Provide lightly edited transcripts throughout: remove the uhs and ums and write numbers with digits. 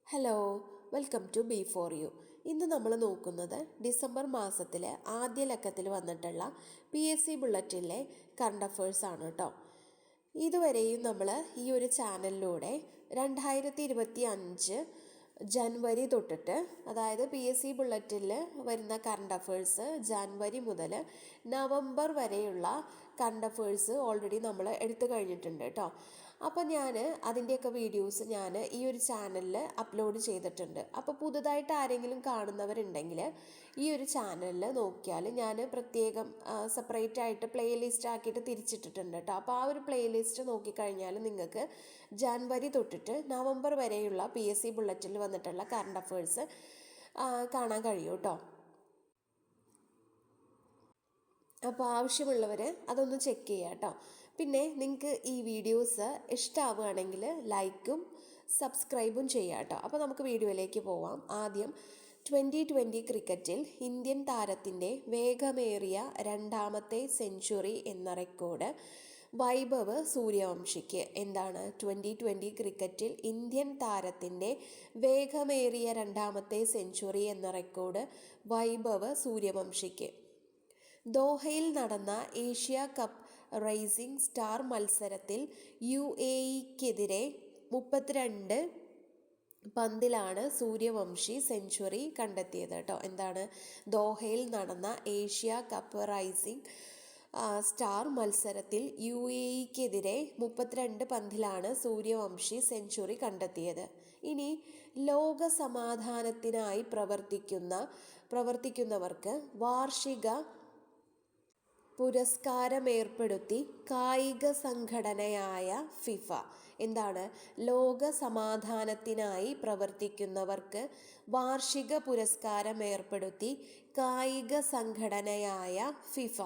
Hello, welcome to B for you. ഇന്ന് നമ്മൾ നോക്കുന്നത് ഡിസംബർ മാസത്തിലെ ആദ്യ ലക്കത്തിൽ വന്നിട്ടുള്ള PSC ബുള്ളറ്റിലെ കറണ്ട് അഫേഴ്സ് ആണ് കേട്ടോ. ഇതുവരെയും നമ്മൾ ഈ ഒരു ചാനലിലൂടെ 2025 ജനുവരി തൊട്ടിട്ട്, അതായത് PSC ബുള്ളറ്റിൽ വരുന്ന കറണ്ട് അഫേഴ്സ് ജനുവരി മുതൽ നവംബർ വരെയുള്ള കറണ്ട് അഫേഴ്സ് ഓൾറെഡി നമ്മൾ എടുത്തു കഴിഞ്ഞിട്ടുണ്ട് കേട്ടോ. അപ്പോൾ ഞാൻ അതിൻ്റെയൊക്കെ വീഡിയോസ് ഞാൻ ഈ ഒരു ചാനലിൽ അപ്ലോഡ് ചെയ്തിട്ടുണ്ട്. അപ്പോൾ പുതുതായിട്ട് ആരെങ്കിലും കാണുന്നവരുണ്ടെങ്കിൽ ഈ ഒരു ചാനലിൽ നോക്കിയാൽ ഞാൻ പ്രത്യേകം സെപ്പറേറ്റ് ആയിട്ട് പ്ലേലിസ്റ്റ് ആക്കിയിട്ട് തിരിച്ചിട്ടിട്ടുണ്ട് കേട്ടോ. അപ്പോൾ ആ ഒരു പ്ലേലിസ്റ്റ് നോക്കിക്കഴിഞ്ഞാൽ നിങ്ങൾക്ക് ജനുവരി തൊട്ടിട്ട് നവംബർ വരെയുള്ള PSC ബുള്ളറ്റിൽ വന്നിട്ടുള്ള കറണ്ട് അഫേഴ്സ് കാണാൻ കഴിയും കേട്ടോ. അപ്പോൾ ആവശ്യമുള്ളവർ അതൊന്ന് ചെക്ക് ചെയ്യുക കേട്ടോ. പിന്നെ നിങ്ങൾക്ക് ഈ വീഡിയോസ് ഇഷ്ടമാവുകയാണെങ്കിൽ ലൈക്കും സബ്സ്ക്രൈബും ചെയ്യുക കേട്ടോ. അപ്പോൾ നമുക്ക് വീഡിയോയിലേക്ക് പോവാം. ആദ്യം 2020 ക്രിക്കറ്റിൽ ഇന്ത്യൻ താരത്തിൻ്റെ വേഗമേറിയ രണ്ടാമത്തെ സെഞ്ചുറി എന്ന റെക്കോർഡ് വൈഭവ് സൂര്യവംശിക്ക്. എന്താണ്? 2020 ക്രിക്കറ്റിൽ ഇന്ത്യൻ താരത്തിൻ്റെ വേഗമേറിയ രണ്ടാമത്തെ സെഞ്ചുറി എന്ന റെക്കോർഡ് വൈഭവ് സൂര്യവംശിക്ക്. ദോഹയിൽ നടന്ന ഏഷ്യ കപ്പ് റൈസിംഗ് സ്റ്റാർ മത്സരത്തിൽ UAEക്കെതിരെ 32 പന്തിലാണ് സൂര്യവംശി സെഞ്ചുറി കണ്ടെത്തിയത് കേട്ടോ. എന്താണ്? ദോഹയിൽ നടന്ന ഏഷ്യ കപ്പ് റൈസിംഗ് സ്റ്റാർ മത്സരത്തിൽ UAEക്കെതിരെ 32 പന്തിലാണ് സൂര്യവംശി സെഞ്ചുറി കണ്ടെത്തിയത്. ഇനി ലോക സമാധാനത്തിനായി പ്രവർത്തിക്കുന്നവർക്ക് വാർഷിക പുരസ്കാരമേർപ്പെടുത്തി കായിക സംഘടനയായ ഫിഫ. എന്താണ്? ലോക സമാധാനത്തിനായി പ്രവർത്തിക്കുന്നവർക്ക് വാർഷിക പുരസ്കാരമേർപ്പെടുത്തി കായിക സംഘടനയായ ഫിഫ.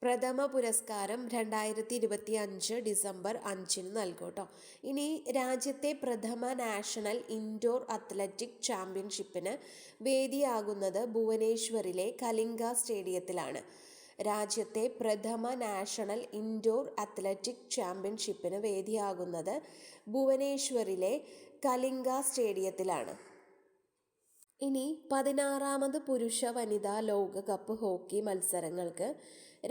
പ്രഥമ പുരസ്കാരം 2025 ഡിസംബർ 5 നൽകും കേട്ടോ. ഇനി രാജ്യത്തെ പ്രഥമ നാഷണൽ ഇൻഡോർ അത്ലറ്റിക് ചാമ്പ്യൻഷിപ്പിന് വേദിയാകുന്നത് ഭുവനേശ്വറിലെ കലിംഗ സ്റ്റേഡിയത്തിലാണ്. രാജ്യത്തെ പ്രഥമ നാഷണൽ ഇൻഡോർ അത്ലറ്റിക് ചാമ്പ്യൻഷിപ്പിന് വേദിയാകുന്നത് ഭുവനേശ്വറിലെ കലിംഗ സ്റ്റേഡിയത്തിലാണ്. ഇനി 16ാമത് പുരുഷ വനിതാ ലോകകപ്പ് ഹോക്കി മത്സരങ്ങൾക്ക്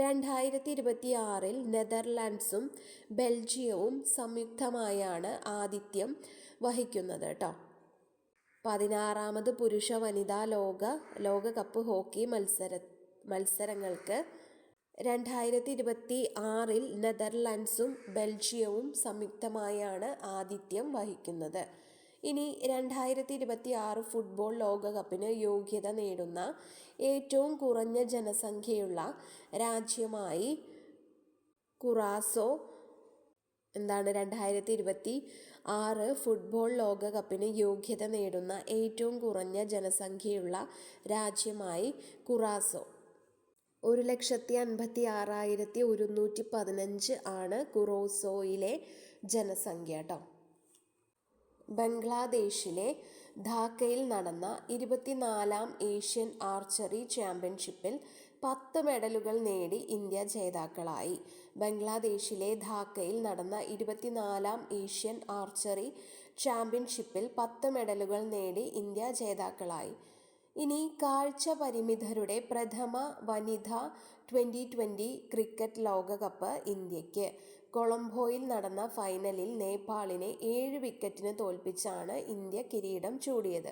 2026 നെതർലാൻഡ്സും ബെൽജിയവും സംയുക്തമായാണ് ആതിഥ്യം വഹിക്കുന്നത് കേട്ടോ. 16ാമത് പുരുഷ വനിതാ ലോകകപ്പ് ഹോക്കി മത്സരങ്ങൾക്ക് 2026 നെതർലാൻഡ്സും ബെൽജിയവും സംയുക്തമായാണ് ആതിഥ്യം വഹിക്കുന്നത്. ഇനി 2026 ഫുട്ബോൾ ലോകകപ്പിന് യോഗ്യത നേടുന്ന ഏറ്റവും കുറഞ്ഞ ജനസംഖ്യയുള്ള രാജ്യമായി കുറാസോ. എന്താണ്? 2026 ഫുട്ബോൾ ലോകകപ്പിന് യോഗ്യത നേടുന്ന ഏറ്റവും കുറഞ്ഞ ജനസംഖ്യയുള്ള രാജ്യമായി കുറാസോ. 1,56,115 ആണ് കുറോസോയിലെ ജനസംഖ്യ കേട്ടോ. ബംഗ്ലാദേശിലെ ധാക്കയിൽ നടന്ന 24ാം ഏഷ്യൻ ആർച്ചറി ചാമ്പ്യൻഷിപ്പിൽ 10 മെഡലുകൾ നേടി ഇന്ത്യ ജേതാക്കളായി. ബംഗ്ലാദേശിലെ ധാക്കയിൽ നടന്ന 24ാം ഏഷ്യൻ ആർച്ചറി ചാമ്പ്യൻഷിപ്പിൽ 10 മെഡലുകൾ നേടി ഇന്ത്യ ജേതാക്കളായി. ഇനി കാഴ്ച പരിമിതരുടെ പ്രഥമ വനിതാ 2020 ക്രിക്കറ്റ് ലോകകപ്പ് ഇന്ത്യക്ക്. കൊളംബോയിൽ നടന്ന ഫൈനലിൽ നേപ്പാളിനെ 7 വിക്കറ്റിന് തോൽപ്പിച്ചാണ് ഇന്ത്യ കിരീടം ചൂടിയത്.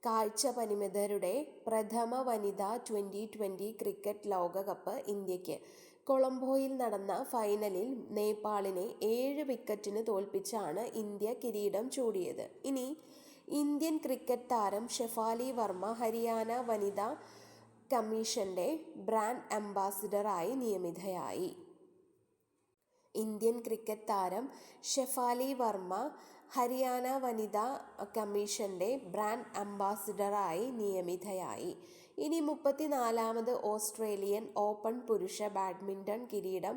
കാഴ്ച പരിമിതരുടെ പ്രഥമ വനിതാ 2020 ക്രിക്കറ്റ് ലോകകപ്പ് ഇന്ത്യക്ക്. കൊളംബോയിൽ നടന്ന ഫൈനലിൽ നേപ്പാളിനെ 7 വിക്കറ്റിന് തോൽപ്പിച്ചാണ് ഇന്ത്യ കിരീടം ചൂടിയത്. ഇനി ഇന്ത്യൻ ക്രിക്കറ്റ് താരം ഷെഫാലി വർമ്മ ഹരിയാന വനിതാ കമ്മീഷന്റെ ബ്രാൻഡ് അംബാസിഡറായി നിയമിതയായി. ഇന്ത്യൻ ക്രിക്കറ്റ് താരം ഷെഫാലി വർമ്മ ഹരിയാന വനിതാ കമ്മീഷന്റെ ബ്രാൻഡ് അംബാസിഡറായി നിയമിതയായി. ഇനി 34ാമത് ഓസ്ട്രേലിയൻ ഓപ്പൺ പുരുഷ ബാഡ്മിൻ്റൺ കിരീടം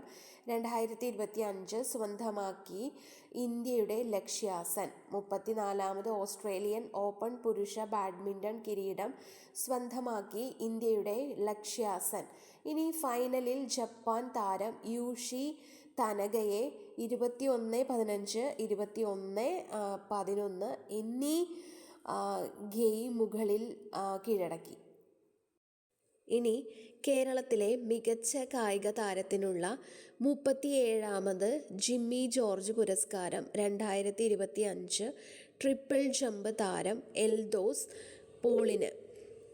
2025 സ്വന്തമാക്കി ഇന്ത്യയുടെ ലക്ഷ്യ സെൻ. 34ാമത് ഓസ്ട്രേലിയൻ ഓപ്പൺ പുരുഷ ബാഡ്മിൻ്റൺ കിരീടം സ്വന്തമാക്കി ഇന്ത്യയുടെ ലക്ഷ്യ സെൻ. ഇനി ഫൈനലിൽ ജപ്പാൻ താരം യൂഷി തനകയെ 21-15, 21-11 എന്നീ ഗെയിമുകളിൽ കീഴടക്കി. ഇനി കേരളത്തിലെ മികച്ച കായിക താരത്തിനുള്ള 37ാമത് ജിമ്മി ജോർജ് പുരസ്കാരം 2025 ട്രിപ്പിൾ ജമ്പ് താരം എൽദോസ് പോളിന്.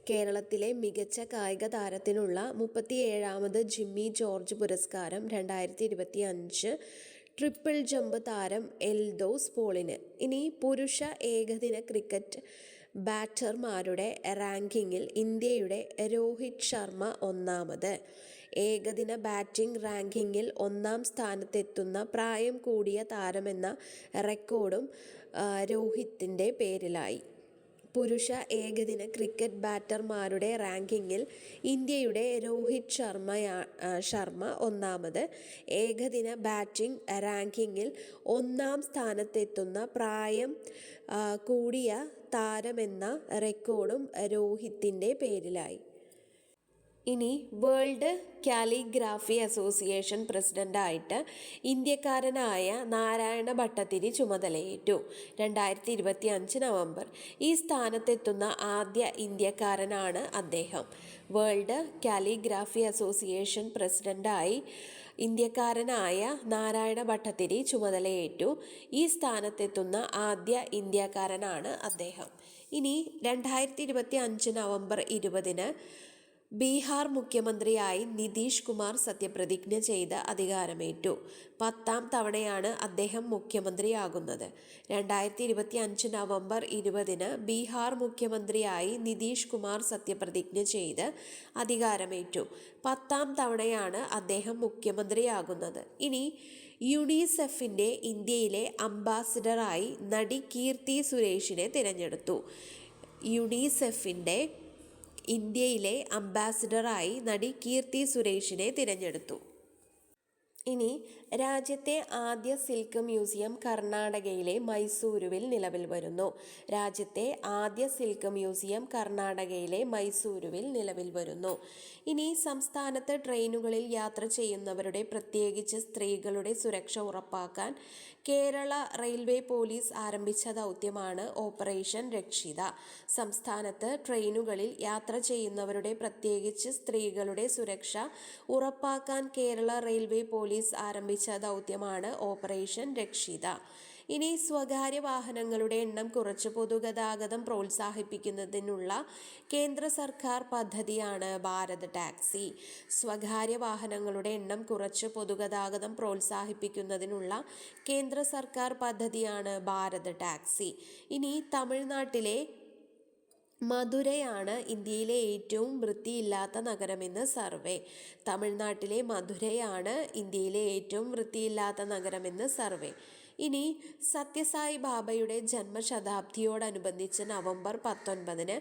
കേരളത്തിലെ മികച്ച കായിക താരത്തിനുള്ള 37ാമത് ജിമ്മി ജോർജ് പുരസ്കാരം 2025 ട്രിപ്പിൾ ജമ്പ് താരം എൽദോസ് പോളിന്. ഇനി പുരുഷ ഏകദിന ക്രിക്കറ്റ് ബാറ്റർമാരുടെ റാങ്കിങ്ങിൽ ഇന്ത്യയുടെ രോഹിത് ശർമ്മ ഒന്നാമത്. ഏകദിന ബാറ്റിംഗ് റാങ്കിങ്ങിൽ 1-ാം സ്ഥാനത്തെത്തുന്ന പ്രായം കൂടിയ താരമെന്ന റെക്കോർഡും രോഹിത്തിൻ്റെ പേരിലായി. പുരുഷ ഏകദിന ക്രിക്കറ്റ് ബാറ്റർമാരുടെ റാങ്കിങ്ങിൽ ഇന്ത്യയുടെ രോഹിത് ശർമ്മ ഒന്നാമത്. ഏകദിന ബാറ്റിംഗ് റാങ്കിങ്ങിൽ 1-ാം സ്ഥാനത്തെത്തുന്ന പ്രായം കൂടിയ താരമെന്ന റെക്കോർഡും രോഹിത്തിൻ്റെ പേരിലായി. ഇനി വേൾഡ് കാലിഗ്രാഫി അസോസിയേഷൻ പ്രസിഡൻ്റായിട്ട് ഇന്ത്യക്കാരനായ നാരായണ ഭട്ടതിരി ചുമതലയേറ്റു. 2025 നവംബർ. ഈ സ്ഥാനത്തെത്തുന്ന ആദ്യ ഇന്ത്യക്കാരനാണ് അദ്ദേഹം. വേൾഡ് കാലിഗ്രാഫി അസോസിയേഷൻ പ്രസിഡൻ്റായി ഇന്ത്യക്കാരനായ നാരായണ ഭട്ടതിരി ചുമതലയേറ്റു. ഈ സ്ഥാനത്തെത്തുന്ന ആദ്യ ഇന്ത്യക്കാരനാണ് അദ്ദേഹം. ഇനി 2025 നവംബർ 20 ബീഹാർ മുഖ്യമന്ത്രിയായി നിതീഷ് കുമാർ സത്യപ്രതിജ്ഞ ചെയ്ത് അധികാരമേറ്റു. 10ാം തവണയാണ് അദ്ദേഹം മുഖ്യമന്ത്രിയാകുന്നത്. 2025 നവംബർ 20 ബീഹാർ മുഖ്യമന്ത്രിയായി നിതീഷ് കുമാർ സത്യപ്രതിജ്ഞ ചെയ്ത് അധികാരമേറ്റു. 10ാം തവണയാണ് അദ്ദേഹം മുഖ്യമന്ത്രിയാകുന്നത്. ഇനി യുണിസെഫിൻ്റെ ഇന്ത്യയിലെ അംബാസിഡറായി നടി കീർത്തി സുരേഷിനെ തിരഞ്ഞെടുത്തു. യുണിസെഫിൻ്റെ ഇന്ത്യയിലെ അംബാസിഡറായി നടി കീർത്തി സുരേഷിനെ തിരഞ്ഞെടുത്തു. ഇനി രാജ്യത്തെ ആദ്യ സിൽക്ക് മ്യൂസിയം കർണാടകയിലെ മൈസൂരുവിൽ നിലവിൽ വരുന്നു. രാജ്യത്തെ ആദ്യ സിൽക്ക് മ്യൂസിയം കർണാടകയിലെ മൈസൂരുവിൽ നിലവിൽ വരുന്നു. ഇനി സംസ്ഥാനത്ത് ട്രെയിനുകളിൽ യാത്ര ചെയ്യുന്നവരുടെ, പ്രത്യേകിച്ച് സ്ത്രീകളുടെ സുരക്ഷ ഉറപ്പാക്കാൻ കേരള റെയിൽവേ പോലീസ് ആരംഭിച്ച ദൗത്യമാണ് ഓപ്പറേഷൻ രക്ഷിത. സംസ്ഥാനത്ത് ട്രെയിനുകളിൽ യാത്ര ചെയ്യുന്നവരുടെ, പ്രത്യേകിച്ച് സ്ത്രീകളുടെ സുരക്ഷ ഉറപ്പാക്കാൻ കേരള റെയിൽവേ പോലീസ് ആരംഭിച്ച ദൗത്യമാണ് ഓപ്പറേഷൻ രക്ഷിത. ഇനി സ്വകാര്യ വാഹനങ്ങളുടെ എണ്ണം കുറച്ച് പൊതുഗതാഗതം പ്രോത്സാഹിപ്പിക്കുന്നതിനുള്ള കേന്ദ്ര സർക്കാർ പദ്ധതിയാണ് ഭാരത് ടാക്സി. സ്വകാര്യ വാഹനങ്ങളുടെ എണ്ണം കുറച്ച് പൊതുഗതാഗതം പ്രോത്സാഹിപ്പിക്കുന്നതിനുള്ള കേന്ദ്ര സർക്കാർ പദ്ധതിയാണ് ഭാരത് ടാക്സി. ഇനി തമിഴ്നാട്ടിലെ മധുരയാണ് ഇന്ത്യയിലെ ഏറ്റവും വൃത്തിയില്ലാത്ത നഗരമെന്ന് സർവേ. തമിഴ്നാട്ടിലെ മധുരയാണ് ഇന്ത്യയിലെ ഏറ്റവും വൃത്തിയില്ലാത്ത നഗരമെന്ന് സർവേ. ഇനി സത്യസായി ബാബയുടെ ജന്മശതാബ്ദിയോടനുബന്ധിച്ച് നവംബർ 19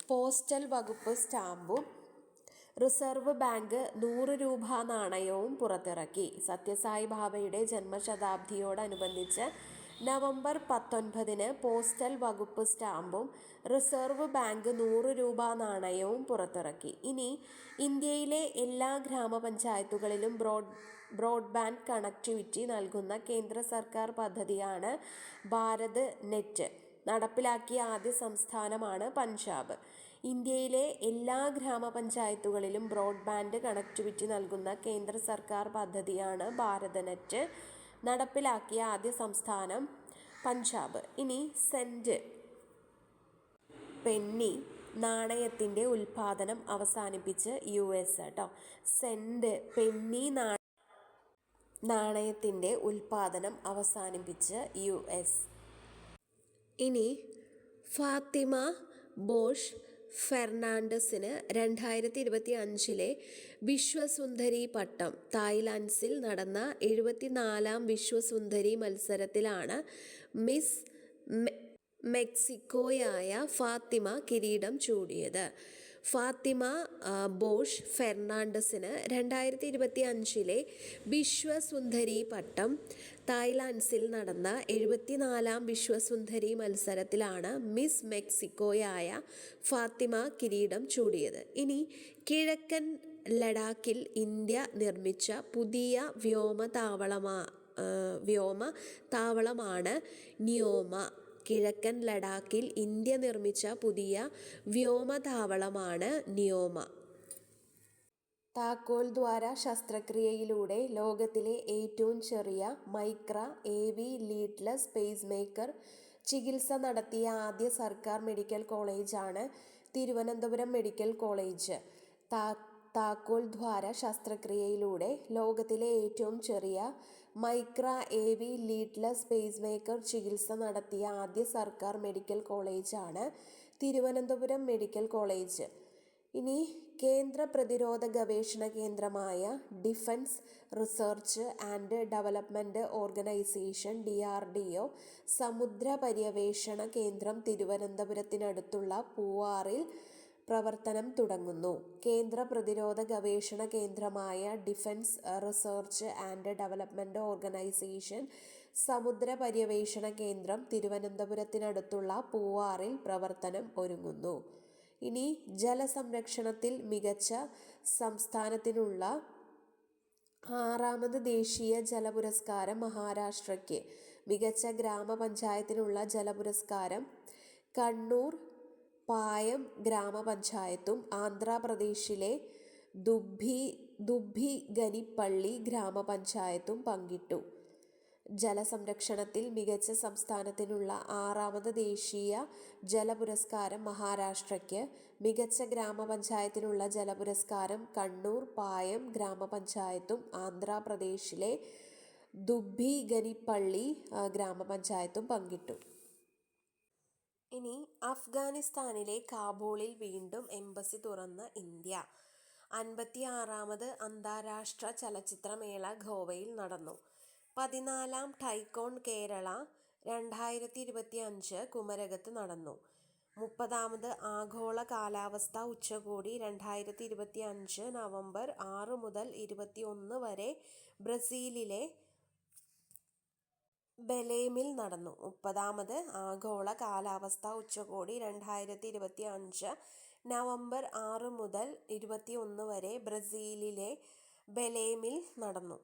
പോസ്റ്റൽ വകുപ്പ് സ്റ്റാമ്പും റിസർവ് ബാങ്ക് 100 രൂപ നാണയവും പുറത്തിറക്കി. സത്യസായി ബാബയുടെ ജന്മശതാബ്ദിയോടനുബന്ധിച്ച് നവംബർ 19 പോസ്റ്റൽ വകുപ്പ് സ്റ്റാമ്പും റിസർവ് ബാങ്ക് 100 രൂപ നാണയവും പുറത്തിറക്കി. ഇനി ഇന്ത്യയിലെ എല്ലാ ഗ്രാമപഞ്ചായത്തുകളിലും ബ്രോഡ്ബാൻഡ് കണക്ടിവിറ്റി നൽകുന്ന കേന്ദ്ര സർക്കാർ പദ്ധതിയാണ് ഭാരത് നെറ്റ്. നടപ്പിലാക്കിയ ആദ്യ സംസ്ഥാനമാണ് പഞ്ചാബ്. ഇന്ത്യയിലെ എല്ലാ ഗ്രാമപഞ്ചായത്തുകളിലും ബ്രോഡ്ബാൻഡ് കണക്ടിവിറ്റി നൽകുന്ന കേന്ദ്ര സർക്കാർ പദ്ധതിയാണ് ഭാരത് നെറ്റ്. നടപ്പിലാക്കിയ ആദ്യ സംസ്ഥാനം പഞ്ചാബ്. ഇനി സെന്റ് പെന്നി നാണയത്തിൻ്റെ ഉൽപ്പാദനം അവസാനിപ്പിച്ച് US കേട്ടോ. സെന്റ് പെന്നി നാണയത്തിൻ്റെ ഉൽപ്പാദനം അവസാനിപ്പിച്ച് US. ഇനി ഫാത്തിമ ബോഷ് ഫെർണാണ്ടസിന് 2025 വിശ്വസുന്ദരി പട്ടം. തായ്ലാൻഡ്സിൽ നടന്ന 74ാം വിശ്വസുന്ദരി മത്സരത്തിലാണ് മിസ് മെക്സിക്കോയായ ഫാത്തിമ കിരീടം ചൂടിയത്. ഫാത്തിമ ബോഷ് ഫെർണാണ്ടസിന് 2025 വിശ്വസുന്ദരി പട്ടം. തായ്ലാൻഡ്സിൽ നടന്ന 74ാം വിശ്വസുന്ദരി മത്സരത്തിലാണ് മിസ് മെക്സിക്കോയായ ഫാത്തിമ കിരീടം ചൂടിയത്. ഇനി കിഴക്കൻ ലഡാക്കിൽ ഇന്ത്യ നിർമ്മിച്ച പുതിയ വ്യോമതാവളമാണ് നിയോമ. കിഴക്കൻ ലഡാക്കിൽ ഇന്ത്യ നിർമ്മിച്ച പുതിയ വ്യോമതാവളമാണ് നിയോമ. താക്കോൽ ദ്വാര ശസ്ത്രക്രിയയിലൂടെ ലോകത്തിലെ ഏറ്റവും ചെറിയ Micra AV leadless pace maker ചികിത്സ നടത്തിയ ആദ്യ സർക്കാർ മെഡിക്കൽ കോളേജാണ് തിരുവനന്തപുരം മെഡിക്കൽ കോളേജ്. താക്കോൽ ദ്വാര ശസ്ത്രക്രിയയിലൂടെ ലോകത്തിലെ ഏറ്റവും ചെറിയ Micra AV leadless pace maker ചികിത്സ നടത്തിയ ആദ്യ സർക്കാർ മെഡിക്കൽ കോളേജാണ് തിരുവനന്തപുരം മെഡിക്കൽ കോളേജ്. ഇനി കേന്ദ്ര പ്രതിരോധ ഗവേഷണ കേന്ദ്രമായ defence research and development organisation DRDO സമുദ്ര പര്യവേഷണ കേന്ദ്രം തിരുവനന്തപുരത്തിനടുത്തുള്ള പൂവാറിൽ പ്രവർത്തനം തുടങ്ങുന്നു. കേന്ദ്ര പ്രതിരോധ ഗവേഷണ കേന്ദ്രമായ defence research and development organisation സമുദ്ര പര്യവേഷണ കേന്ദ്രം തിരുവനന്തപുരത്തിനടുത്തുള്ള പൂവാറിൽ പ്രവർത്തനം ഒരുങ്ങുന്നു. ഇനി ജലസംരക്ഷണത്തിൽ മികച്ച സംസ്ഥാനത്തിനുള്ള 6ാമത് ദേശീയ ജലപുരസ്കാരം മഹാരാഷ്ട്രയ്ക്ക്. മികച്ച ഗ്രാമപഞ്ചായത്തിനുള്ള ജലപുരസ്കാരം കണ്ണൂർ പായം ഗ്രാമപഞ്ചായത്തും ആന്ധ്രാപ്രദേശിലെ ദുബ്ബിഗനിപ്പള്ളി ഗ്രാമപഞ്ചായത്തും പങ്കിട്ടു. ജലസംരക്ഷണത്തിൽ മികച്ച സംസ്ഥാനത്തിനുള്ള 6ാമത് ദേശീയ ജലപുരസ്കാരം മഹാരാഷ്ട്രയ്ക്ക്. മികച്ച ഗ്രാമപഞ്ചായത്തിനുള്ള ജലപുരസ്കാരം കണ്ണൂർ പായം ഗ്രാമപഞ്ചായത്തും ആന്ധ്രാപ്രദേശിലെ ദുബ്ബിഗനിപ്പള്ളി ഗ്രാമപഞ്ചായത്തും പങ്കിട്ടു. ഇനി അഫ്ഗാനിസ്ഥാനിലെ കാബൂളിൽ വീണ്ടും എംബസി തുറന്ന ഇന്ത്യ. 56ാമത് അന്താരാഷ്ട്ര ചലച്ചിത്രമേള ഗോവയിൽ നടന്നു. 14ാം ടൈക്കോൺ കേരള 2025 കുമരകത്ത് നടന്നു. 30ാമത് ആഗോള കാലാവസ്ഥാ ഉച്ചകോടി 2025 നവംബർ 6 മുതൽ 21 വരെ ബ്രസീലിലെ ബെലേമിൽ നടന്നു. 30ാമത് ആഗോള കാലാവസ്ഥാ ഉച്ചകോടി 2025 നവംബർ 6 മുതൽ 21 വരെ ബ്രസീലിലെ ബെലേമിൽ നടന്നു.